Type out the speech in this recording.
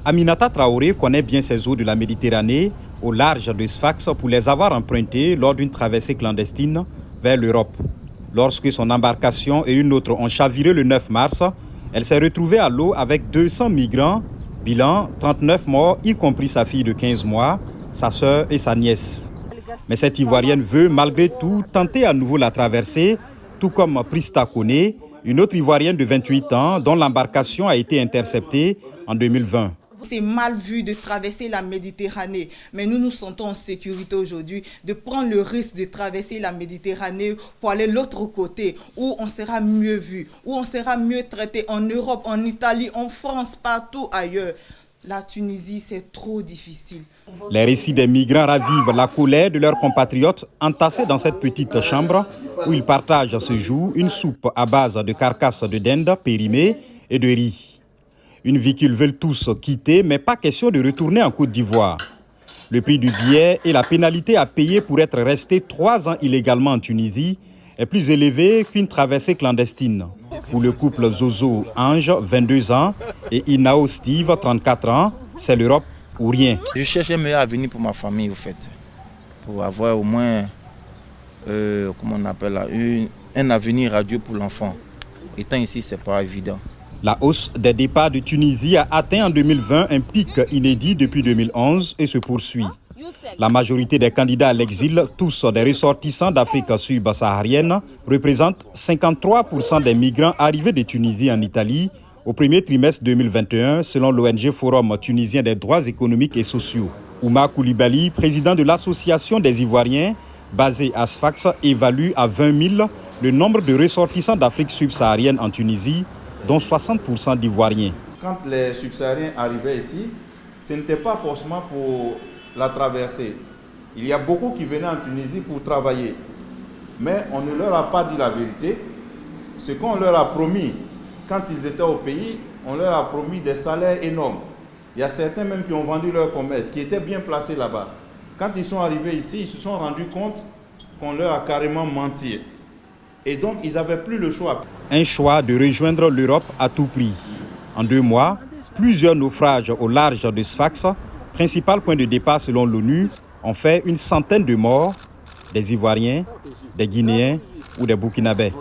Aminata Traoré connaît bien ces eaux de la Méditerranée au large de Sfax pour les avoir empruntées lors d'une traversée clandestine vers l'Europe. Lorsque son embarcation et une autre ont chaviré le 9 mars, elle s'est retrouvée à l'eau avec 200 migrants, bilan 39 morts, y compris sa fille de 15 mois, sa sœur et sa nièce. Mais cette Ivoirienne veut malgré tout tenter à nouveau la traversée, tout comme Prista Koné, une autre Ivoirienne de 28 ans dont l'embarcation a été interceptée en 2020. C'est mal vu de traverser la Méditerranée, mais nous nous sentons en sécurité aujourd'hui de prendre le risque de traverser la Méditerranée pour aller de l'autre côté, où on sera mieux vu, où on sera mieux traité en Europe, en Italie, en France, partout ailleurs. La Tunisie, c'est trop difficile. Les récits des migrants ravivent la colère de leurs compatriotes entassés dans cette petite chambre où ils partagent ce jour une soupe à base de carcasses de dinde périmées et de riz. Une vie qu'ils veulent tous quitter, mais pas question de retourner en Côte d'Ivoire. Le prix du billet et la pénalité à payer pour être resté 3 ans illégalement en Tunisie est plus élevé qu'une traversée clandestine. Pour le couple Zozo Ange, 22 ans, et Inao Steve, 34 ans, c'est l'Europe ou rien. Je cherche un meilleur avenir pour ma famille, au fait. Pour avoir au moins, un avenir radieux pour l'enfant. Étant ici, ce n'est pas évident. La hausse des départs de Tunisie a atteint en 2020 un pic inédit depuis 2011 et se poursuit. La majorité des candidats à l'exil, tous des ressortissants d'Afrique subsaharienne, représentent 53% des migrants arrivés de Tunisie en Italie au premier trimestre 2021, selon l'ONG Forum tunisien des droits économiques et sociaux. Ouma Koulibaly, président de l'Association des Ivoiriens, basé à Sfax, évalue à 20 000 le nombre de ressortissants d'Afrique subsaharienne en Tunisie, dont 60% d'Ivoiriens. Quand les subsahariens arrivaient ici, ce n'était pas forcément pour la traversée. Il y a beaucoup qui venaient en Tunisie pour travailler. Mais on ne leur a pas dit la vérité. Ce qu'on leur a promis quand ils étaient au pays, on leur a promis des salaires énormes. Il y a certains même qui ont vendu leur commerce, qui étaient bien placés là-bas. Quand ils sont arrivés ici, ils se sont rendus compte qu'on leur a carrément menti. Et donc, ils n'avaient plus le choix. Un choix de rejoindre l'Europe à tout prix. En 2 mois, plusieurs naufrages au large de Sfax, principal point de départ selon l'ONU, ont fait une centaine de morts, des Ivoiriens, des Guinéens ou des Burkinabés.